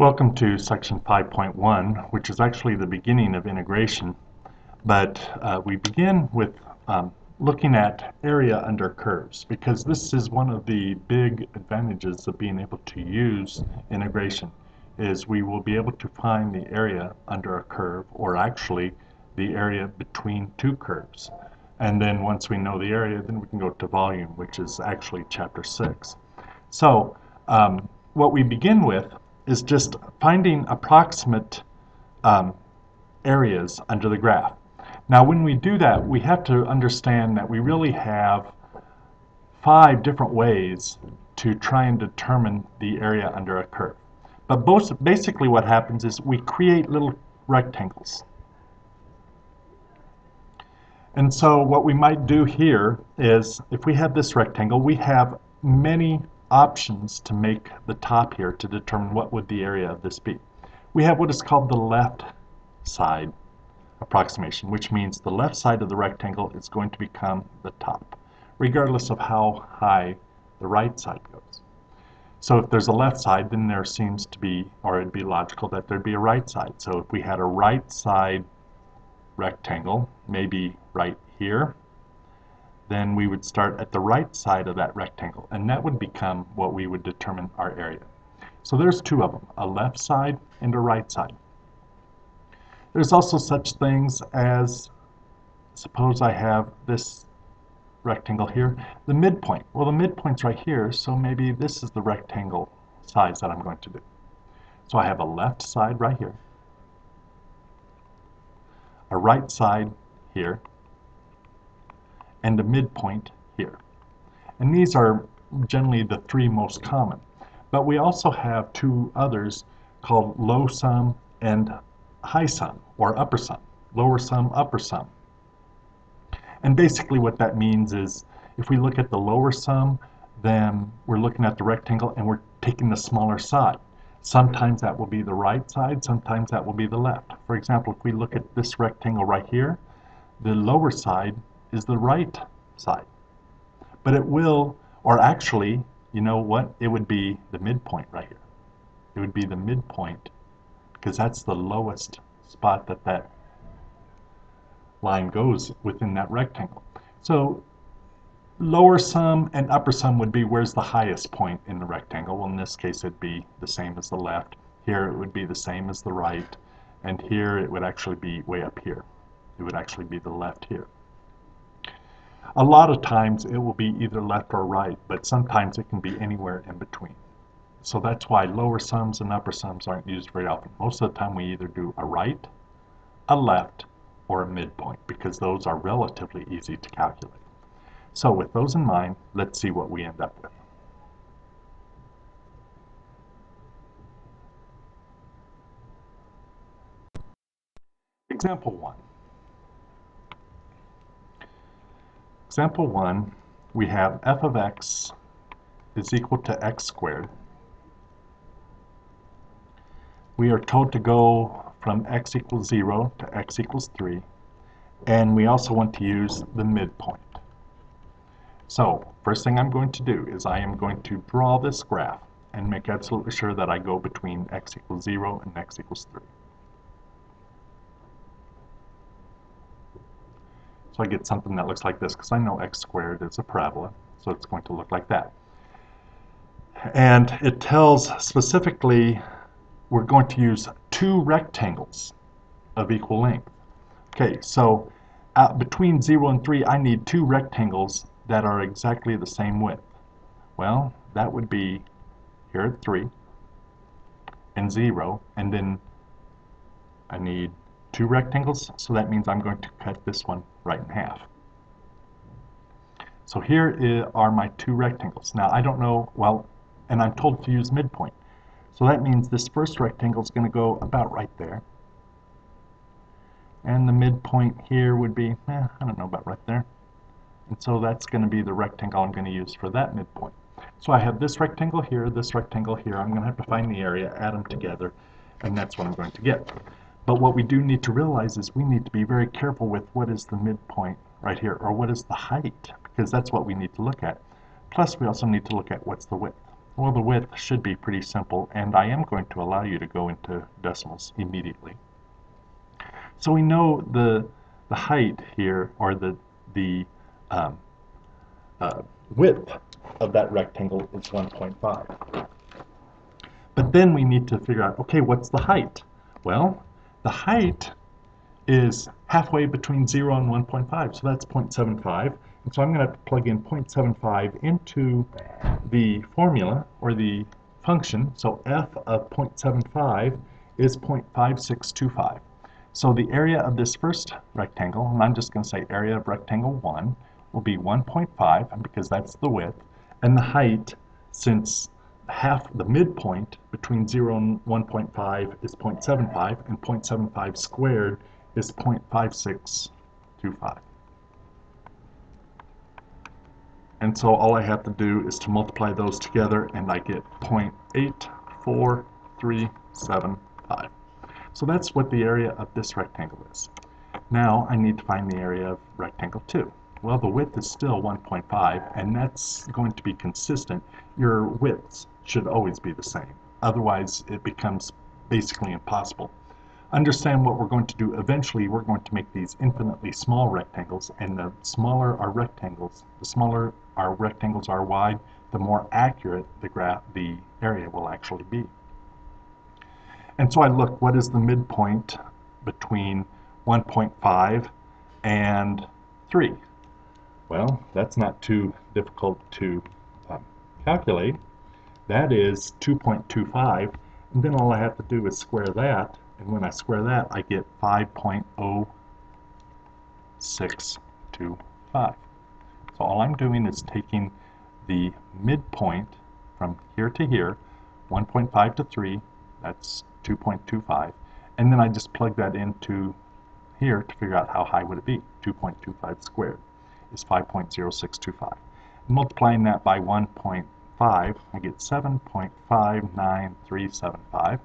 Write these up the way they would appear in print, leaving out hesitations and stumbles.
Welcome to section 5.1, which is actually the beginning of integration, but we begin with looking at area under curves, because this is one of the big advantages of being able to use integration, is we will be able to find the area under a curve, or actually the area between two curves. And then once we know the area, then we can go to volume, which is actually chapter 6. So what we begin with is just finding approximate areas under the graph. Now when we do that, we have to understand that we really have 5 different ways to try and determine the area under a curve. But basically what happens is we create little rectangles. And so what we might do here is, if we have this rectangle, we have many options to make the top here to determine what would the area of this be. We have what is called the left side approximation, which means the left side of the rectangle is going to become the top, regardless of how high the right side goes. So if there's a left side, then there seems to be, or it'd be logical that there'd be a right side. So if we had a right side rectangle, maybe right here, then we would start at the right side of that rectangle, and that would become what we would determine our area. So there's 2 of them, a left side and a right side. There's also such things as, suppose I have this rectangle here, the midpoint. Well, the midpoint's right here, so maybe this is the rectangle size that I'm going to do. So I have a left side right here, a right side here, and a midpoint here. And these are generally the 3 most common. But we also have 2 others called low sum and high sum, or upper sum, lower sum, upper sum. And basically what that means is, if we look at the lower sum, then we're looking at the rectangle and we're taking the smaller side. Sometimes that will be the right side, sometimes that will be the left. For example, if we look at this rectangle right here, the lower side is the right side. But it will, or actually, you know what? It would be the midpoint right here. It would be the midpoint, because that's the lowest spot that that line goes within that rectangle. So lower sum and upper sum would be where's the highest point in the rectangle. Well, in this case, it'd be the same as the left. Here it would be the same as the right. And here it would actually be way up here. It would actually be the left here. A lot of times it will be either left or right, but sometimes it can be anywhere in between. So that's why lower sums and upper sums aren't used very often. Most of the time we either do a right, a left, or a midpoint, because those are relatively easy to calculate. So with those in mind, let's see what we end up with. Example 1. Example 1, we have f of x is equal to x squared. We are told to go from x equals 0 to x equals 3, and we also want to use the midpoint. So first thing I'm going to do is I am going to draw this graph and make absolutely sure that I go between x equals 0 and x equals 3. So I get something that looks like this, because I know x squared is a parabola, so it's going to look like that. And it tells specifically we're going to use 2 rectangles of equal length. Okay, so between 0 and 3, I need 2 rectangles that are exactly the same width. Well, that would be here at 3 and 0, and then I need 2 rectangles, so that means I'm going to cut this one right in half. So here are my 2 rectangles. Now I don't know, well, and I'm told to use midpoint. So that means this first rectangle is going to go about right there. And the midpoint here would be, I don't know, about right there. And so that's going to be the rectangle I'm going to use for that midpoint. So I have this rectangle here, this rectangle here. I'm going to have to find the area, add them together, and that's what I'm going to get. But what we do need to realize is we need to be very careful with what is the midpoint right here, or what is the height, because that's what we need to look at. Plus we also need to look at what's the width. Well, the width should be pretty simple, and I am going to allow you to go into decimals immediately. So we know the height here, or the um, width of that rectangle is 1.5. But then we need to figure out, okay, what's the height? Well, the height is halfway between 0 and 1.5, so that's 0.75. And so I'm going to plug in 0.75 into the formula, or the function. So f of 0.75 is 0.5625. So the area of this first rectangle, and I'm just going to say area of rectangle 1, will be 1.5, because that's the width. And the height, since the midpoint between 0 and 1.5 is 0.75, and 0.75 squared is 0.5625. And so all I have to do is to multiply those together, and I get 0.84375. So that's what the area of this rectangle is. Now I need to find the area of rectangle 2. Well, the width is still 1.5, and that's going to be consistent. Your widths should always be the same. Otherwise, it becomes basically impossible. Understand what we're going to do. Eventually, we're going to make these infinitely small rectangles, and the smaller our rectangles, the smaller our rectangles are wide, the more accurate the area will actually be. And so I look, what is the midpoint between 1.5 and 3? Well, that's not too difficult to calculate. That is 2.25, and then all I have to do is square that, and when I square that, I get 5.0625. So all I'm doing is taking the midpoint from here to here, 1.5 to 3, that's 2.25, and then I just plug that into here to figure out how high would it be. 2.25 squared is 5.0625. Multiplying that by 1.5, I get 7.59375.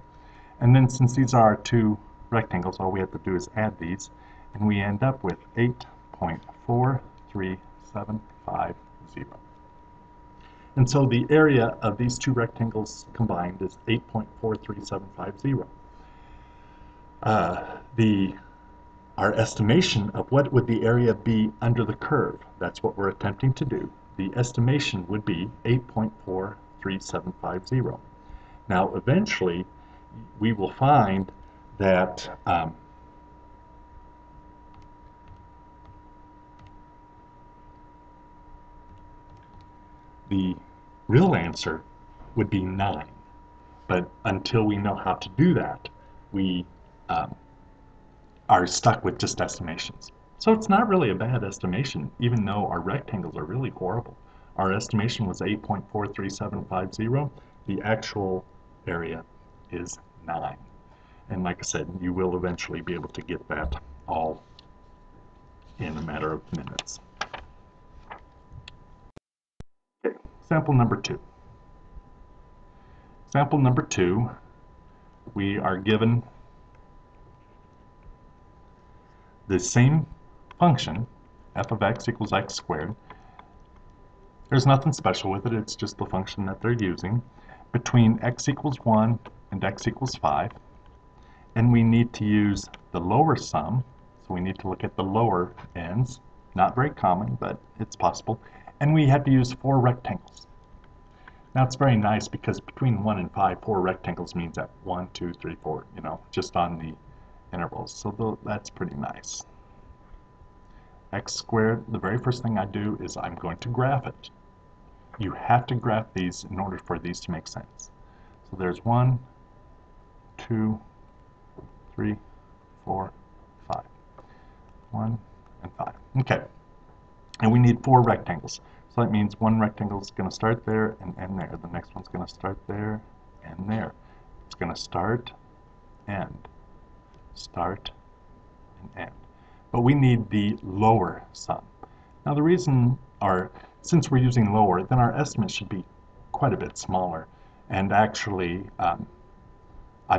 And then since these are our two rectangles, all we have to do is add these, and we end up with 8.43750. And so the area of these two rectangles combined is 8.43750. Our estimation of what would the area be under the curve, that's what we're attempting to do. The estimation would be 8.43750. Now eventually we will find that the real answer would be 9. But until we know how to do that, we are stuck with just estimations. So it's not really a bad estimation, even though our rectangles are really horrible. Our estimation was 8.43750. The actual area is 9. And like I said, you will eventually be able to get that all in a matter of minutes. Okay, sample number 2. Sample number 2, we are given the same function, f of x equals x squared. There's nothing special with it, it's just the function that they're using, between x equals 1 and x equals 5. And we need to use the lower sum, so we need to look at the lower ends. Not very common, but it's possible. And we have to use 4 rectangles. Now it's very nice because between 1 and 5, 4 rectangles means that 1, 2, 3, 4, you know, just on the intervals. So that's pretty nice. X squared, the very first thing I do is I'm going to graph it. You have to graph these in order for these to make sense. So there's 1, 2, 3, 4, 5. 1 and 5. Okay. And we need 4 rectangles. So that means one rectangle is going to start there and end there. The next one's going to start there and there. It's going to start, end, start, and end. But we need the lower sum. Now the reason, or since we're using lower, then our estimate should be quite a bit smaller. And actually, I'm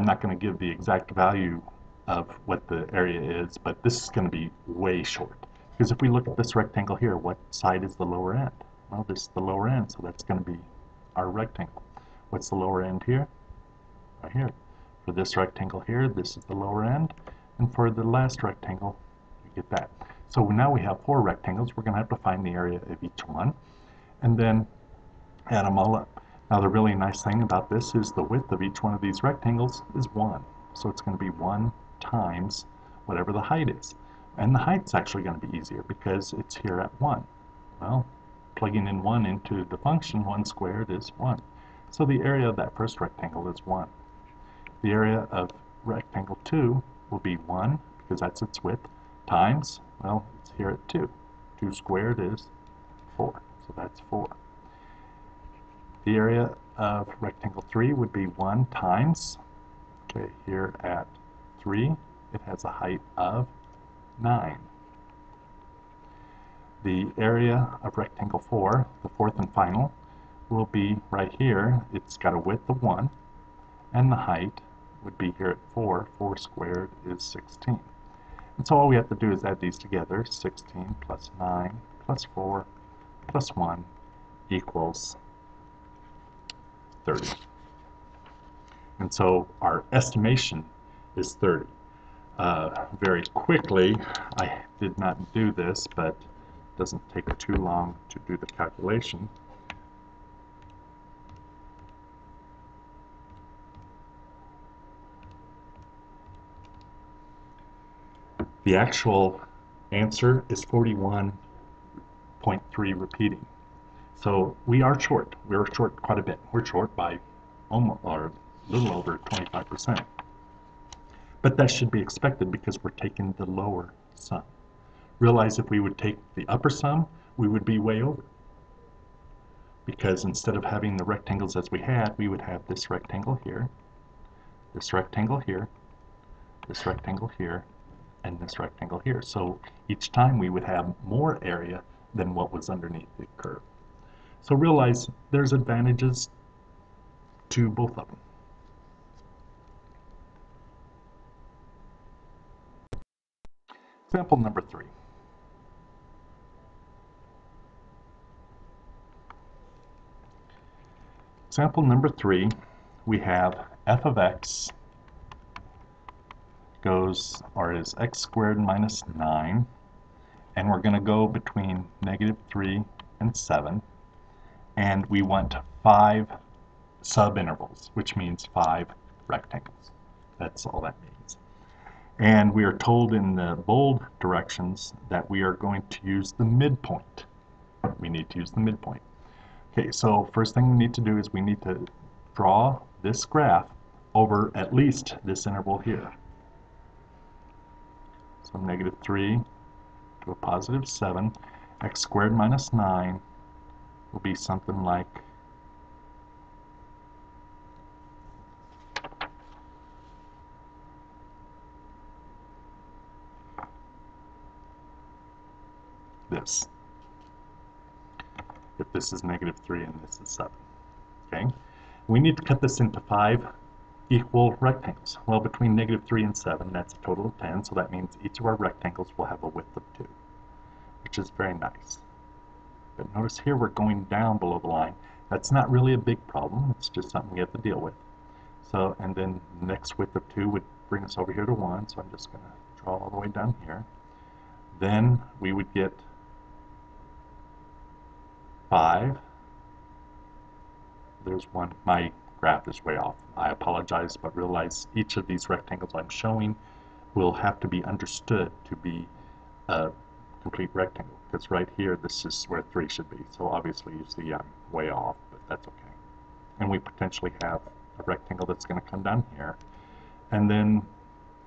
not going to give the exact value of what the area is, but this is going to be way short. Because if we look at this rectangle here, what side is the lower end? Well, this is the lower end, so that's going to be our rectangle. What's the lower end here? Right here. For this rectangle here, this is the lower end, and for the last rectangle, you get that. So now we have 4 rectangles. We're going to have to find the area of each one, and then add them all up. Now the really nice thing about this is the width of each one of these rectangles is 1. So it's going to be 1 times whatever the height is. And the height's actually going to be easier because it's here at 1. Well, plugging in 1 into the function, 1 squared is 1. So the area of that first rectangle is 1. The area of rectangle 2 will be 1, because that's its width, times, well, it's here at 2. 2 squared is 4, so that's 4. The area of rectangle 3 would be 1 times, okay, here at 3, it has a height of 9. The area of rectangle 4, the fourth and final, will be right here. It's got a width of 1, and the height would be here at 4. 4 squared is 16. And so all we have to do is add these together. 16 plus 9 plus 4 plus 1 equals 30. And so our estimation is 30. Very quickly, I did not do this, but it doesn't take too long to do the calculation. The actual answer is 41.3 repeating. So we are short. We're short quite a bit. We're short by almost, or a little over 25%. But that should be expected because we're taking the lower sum. Realize if we would take the upper sum, we would be way over. Because instead of having the rectangles as we had, we would have this rectangle here, this rectangle here, this rectangle here, and this rectangle here. So each time we would have more area than what was underneath the curve. So realize there's advantages to both of them. Example number 3. Example number 3, we have f of x goes, or is x squared minus 9, and we're going to go between -3 and 7, and we want 5 subintervals, which means 5 rectangles. That's all that means. And we are told in the bold directions that we are going to use the midpoint. We need to use the midpoint. Okay, so first thing we need to do is we need to draw this graph over at least this interval here. So -3 to a positive 7, x squared minus 9 will be something like this, if this is -3 and this is 7. Okay, we need to cut this into 5 equal rectangles. Well, between -3 and 7, that's a total of 10, so that means each of our rectangles will have a width of 2, which is very nice. But notice here we're going down below the line. That's not really a big problem, it's just something we have to deal with. So, and then the next width of 2 would bring us over here to 1, so I'm just going to draw all the way down here. Then we would get 5. There's 1. My graph is way off. I apologize, but realize each of these rectangles I'm showing will have to be understood to be a complete rectangle, because right here this is where 3 should be. So obviously you see I'm way off, but that's okay. And we potentially have a rectangle that's going to come down here, and then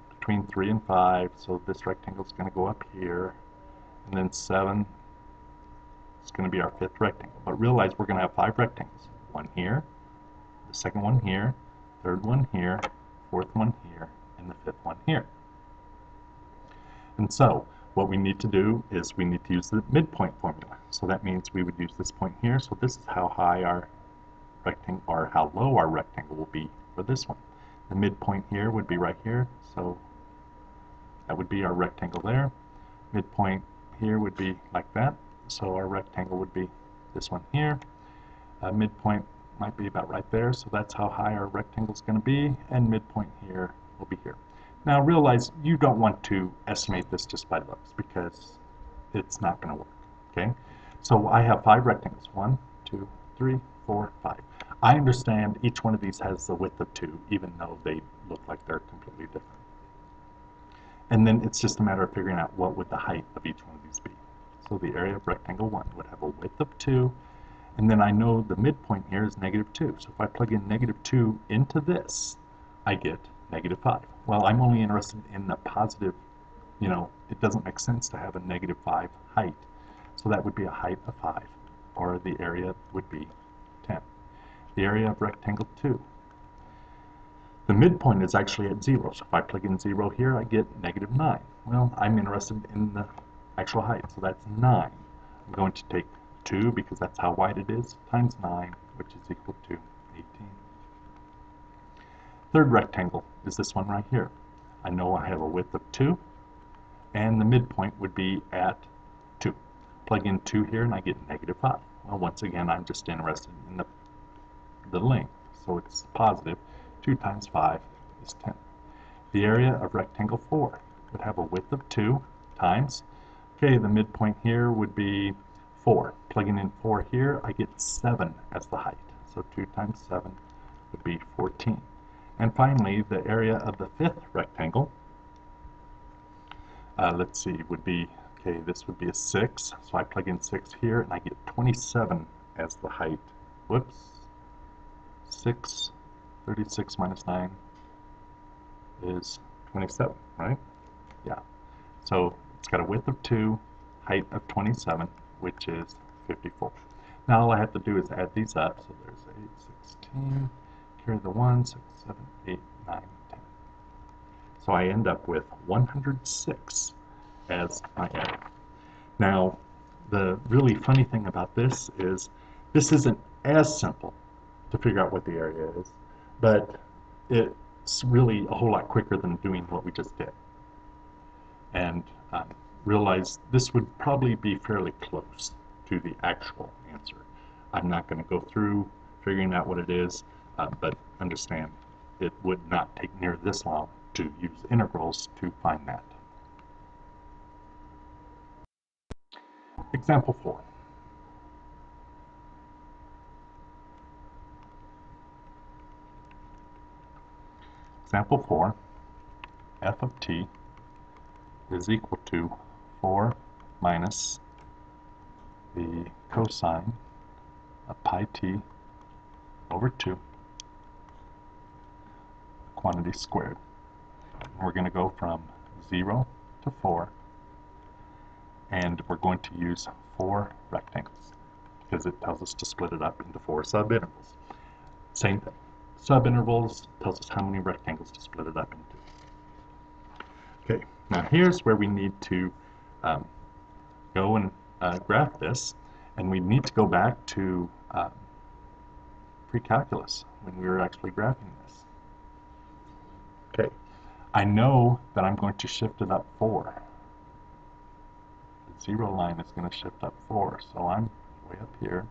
between 3 and 5, so this rectangle is going to go up here, and then 7 is going to be our 5th rectangle. But realize we're going to have 5 rectangles. One here, the second one here, third one here, fourth one here, and the 5th one here. And so what we need to do is we need to use the midpoint formula. So that means we would use this point here. So this is how high our rectangle, or how low our rectangle will be for this one. The midpoint here would be right here, so that would be our rectangle there. Midpoint here would be like that, so our rectangle would be this one here. Midpoint might be about right there, so that's how high our rectangle is going to be, and midpoint here will be here. Now realize you don't want to estimate this just by looks, because it's not going to work. Okay, so I have 5 rectangles. 1, 2, 3, 4, 5. I understand each one of these has the width of 2, even though they look like they're completely different. And then it's just a matter of figuring out what would the height of each one of these be. So the area of rectangle 1 would have a width of 2, and then I know the midpoint here is -2. So if I plug in -2 into this, I get -5. Well, I'm only interested in the positive, it doesn't make sense to have a -5 height. So that would be a height of 5, or the area would be 10. The area of rectangle 2. The midpoint is actually at 0, so if I plug in 0 here, I get -9. Well, I'm interested in the actual height, so that's 9. I'm going to take 2, because that's how wide it is, times 9, which is equal to 18. Third rectangle is this one right here. I know I have a width of 2, and the midpoint would be at 2. Plug in 2 here, and I get -5. Well, once again, I'm just interested in the length, so it's positive. 2 times 5 is 10. The area of rectangle 4 would have a width of 2 times, okay, the midpoint here would be 4. Plugging in 4 here, I get 7 as the height. So 2 times 7 would be 14. And finally, the area of the 5th rectangle, let's see, would be, okay, this would be a 6. So I plug in 6 here, and I get 27 as the height. Whoops. 36 minus 9 is 27, right? Yeah. So it's got a width of 2, height of 27, which is 54. Now all I have to do is add these up. So there's 8, 16, carry the 1, 6, 7, 8, 9, 10. So I end up with 106 as my area. Now, the really funny thing about this is this isn't as simple to figure out what the area is, but it's really a whole lot quicker than doing what we just did. And realize this would probably be fairly close to the actual answer. I'm not going to go through figuring out what it is, but understand it would not take near this long to use integrals to find that. Example 4. Example 4, f of t is equal to 4 minus the cosine of pi t over 2, quantity squared. And we're going to go from 0 to 4, and we're going to use 4 rectangles, because it tells us to split it up into 4 subintervals. Same thing. Subintervals tells us how many rectangles to split it up into. Okay, now here's where we need to go and graph this, and we need to go back to pre-calculus when we were actually graphing this. Okay, I know that I'm going to shift it up 4. The 0 line is going to shift up 4, so I'm way up here.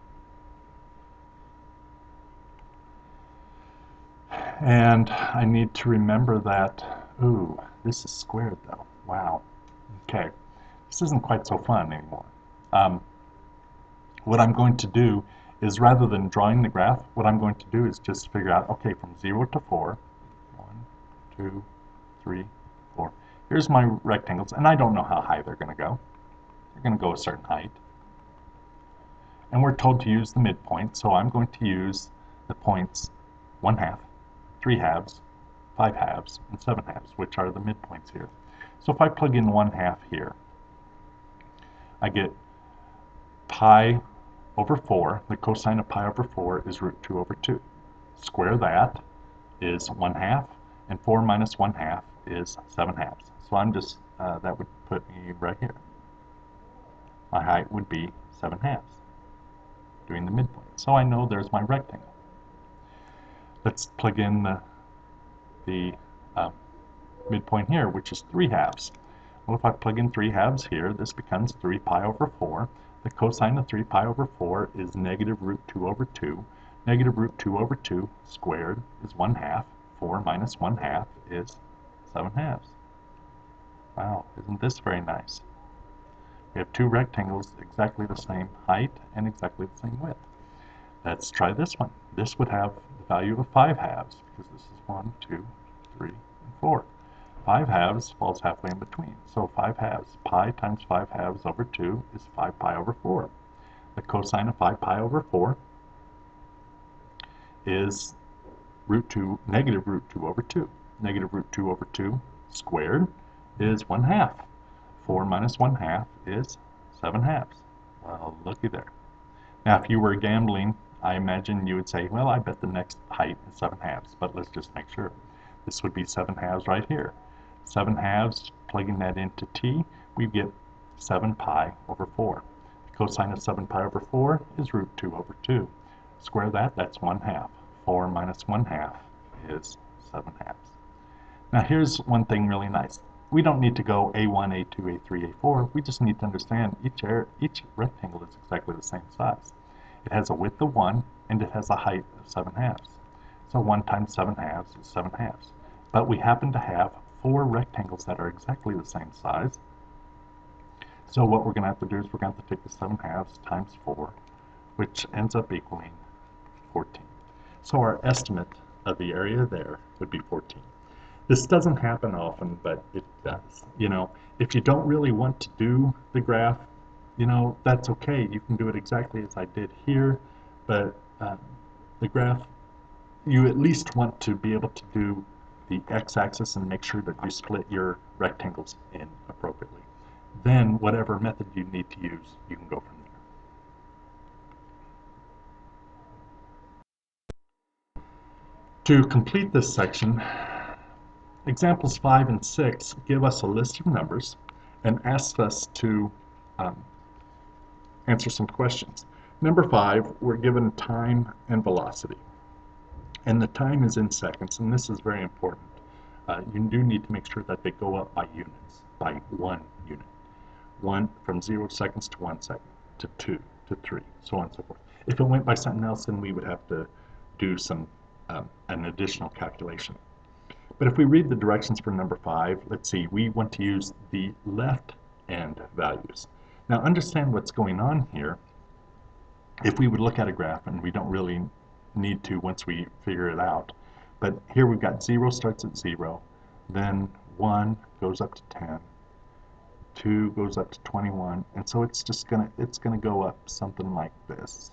And I need to remember that, ooh, this is squared though. Wow. Okay, this isn't quite so fun anymore. What I'm going to do is, rather than drawing the graph, what I'm going to do is just figure out, okay, from 0 to 4, 1, 2, 3, 4. Here's my rectangles, and I don't know how high they're going to go. They're going to go a certain height. And we're told to use the midpoint, so I'm going to use the points 1/2, 3/2, 5/2, and 7/2, which are the midpoints here. So if I plug in 1/2 here, I get pi over 4. The cosine of pi over 4 is root 2 over 2. Square that is 1/2, and 4 minus 1/2 is 7/2. So I'm just, that would put me right here. My height would be 7/2, doing the midpoint. So I know there's my rectangle. Let's plug in the midpoint here, which is 3/2. Well, if I plug in 3/2 here, this becomes 3 pi over 4. The cosine of 3 pi over 4 is negative root 2 over 2. Negative root 2 over 2 squared is 1/2. 4 minus 1/2 is 7/2. Wow, isn't this very nice? We have two rectangles exactly the same height and exactly the same width. Let's try this one. This would have the value of 5/2 because this is 1, 2, 3, and 4. 5/2 falls halfway in between. So 5/2, pi times 5/2 over 2 is 5 pi over 4. The cosine of 5 pi over 4 is negative root 2 over 2. Negative root 2 over 2 squared is 1/2. 4 minus 1/2 is 7/2. Well, looky there. Now, if you were gambling, I imagine you would say, well, I bet the next height is 7/2, but let's just make sure. This would be 7/2 right here. 7/2, plugging that into t, we get 7 pi over 4. The cosine of 7 pi over 4 is root 2 over 2. Square that, that's 1/2. 4 minus 1/2 is 7/2. Now here's one thing really nice. We don't need to go A1, A2, A3, A4. We just need to understand each rectangle is exactly the same size. It has a width of 1 and it has a height of 7/2. So 1 times 7/2 is 7/2. But we happen to have 4 rectangles that are exactly the same size. So what we're going to have to do is we're going to have to take the 7/2 times 4, which ends up equaling 14. So our estimate of the area there would be 14. This doesn't happen often, but it does. You know, if you don't really want to do the graph, you know, that's okay. You can do it exactly as I did here, but the graph, you at least want to be able to do the x-axis and make sure that you split your rectangles in appropriately. Then whatever method you need to use, you can go from there. To complete this section, examples 5 and 6 give us a list of numbers and ask us to answer some questions. Number 5, we're given time and velocity. And the time is in seconds, and this is very important. You do need to make sure that they go up by units, by 1 unit. 1 from 0 seconds to 1 second, to 2, to 3, so on and so forth. If it went by something else, then we would have to do some an additional calculation. But if we read the directions for number 5, let's see, we want to use the left end values. Now understand what's going on here. If we would look at a graph, and we don't really need to once we figure it out, but here we've got 0 starts at 0, then 1 goes up to 10, 2 goes up to 21, and so it's gonna go up something like this.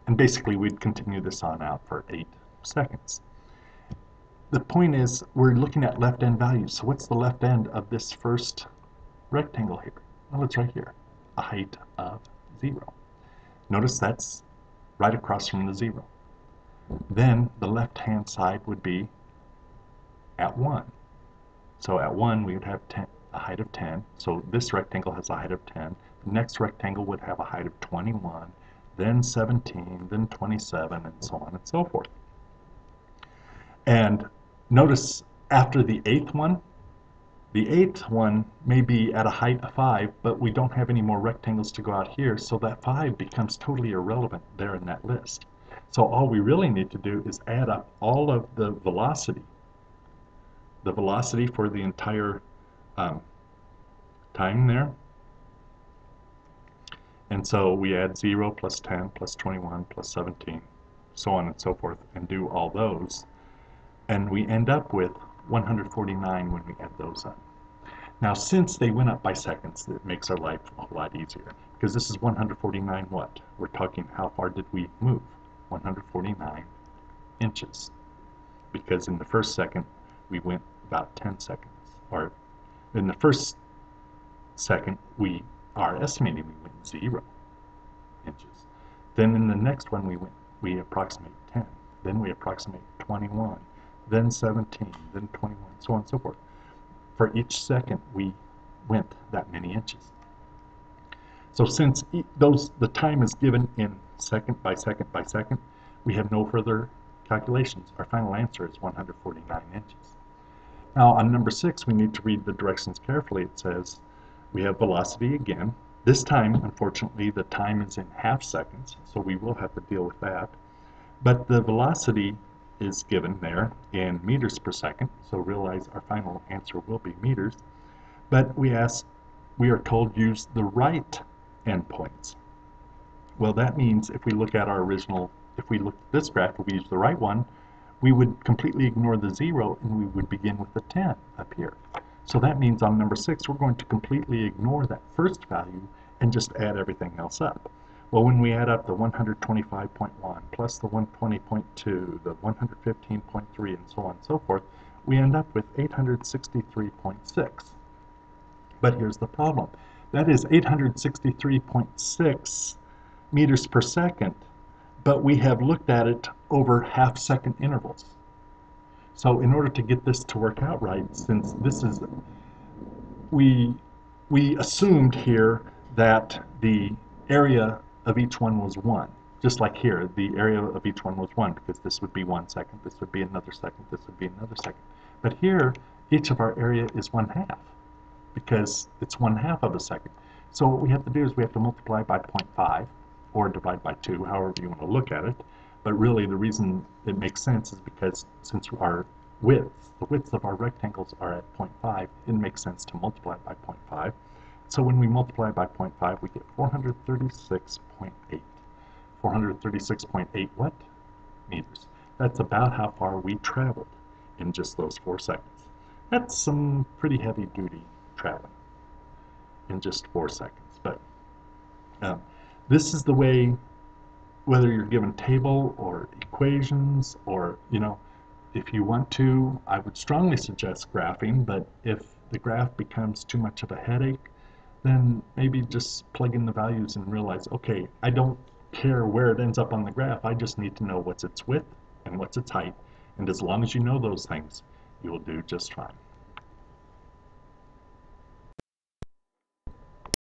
And basically we'd continue this on out for 8 seconds. The point is, we're looking at left end values. So what's the left end of this first rectangle here? Well, it's right here, a height of 0. Notice that's right across from the 0. Then the left hand side would be at 1. So at 1 we would have a height of 10. So this rectangle has a height of 10. The next rectangle would have a height of 21, then 17, then 27, and so on and so forth. And notice after the 8th one may be at a height of 5, but we don't have any more rectangles to go out here, so that 5 becomes totally irrelevant there in that list. So all we really need to do is add up all of the velocity for the entire time there. And so we add 0 plus 10 plus 21 plus 17, so on and so forth, and do all those. And we end up with 149 when we add those up. Now, since they went up by seconds, it makes our life a lot easier, because this is 149 what? We're talking how far did we move? 149 inches. Because in the first second, we went about 10 seconds. Or in the first second, we are estimating we went 0 inches. Then in the next one, we approximate 10. Then we approximate 21. Then 17, then 21, so on and so forth. For each second, we went that many inches. So since the time is given in second by second by second, we have no further calculations. Our final answer is 149 inches. Now on number 6, we need to read the directions carefully. It says we have velocity again. This time, unfortunately, the time is in half seconds, so we will have to deal with that. But the velocity is given there in meters per second, so realize our final answer will be meters. But we are told use the right endpoints. Well, that means if we look at if we look at this graph, if we use the right one, we would completely ignore the 0 and we would begin with the 10 up here. So that means on number 6, we're going to completely ignore that first value and just add everything else up. Well, when we add up the 125.1 plus the 120.2, the 115.3, and so on and so forth, we end up with 863.6. But here's the problem. That is 863.6 meters per second, but we have looked at it over half-second intervals. So in order to get this to work out right, since this is, we assumed here that the area of each one was 1. Just like here, the area of each one was 1, because this would be 1 second, this would be another second, this would be another second. But here, each of our area is 1/2, because it's 1/2 of a second. So what we have to do is we have to multiply by 0.5, or divide by 2, however you want to look at it. But really the reason it makes sense is because since our the widths of our rectangles are at 0.5, it makes sense to multiply by 0.5. So when we multiply by 0.5, we get 436.8. 436.8 what? Meters. That's about how far we traveled in just those 4 seconds. That's some pretty heavy duty traveling in just 4 seconds. But this is the way, whether you're given table or equations, or, if you want to, I would strongly suggest graphing, but if the graph becomes too much of a headache, then maybe just plug in the values and realize, okay, I don't care where it ends up on the graph, I just need to know what's its width and what's its height, and as long as you know those things, you will do just fine.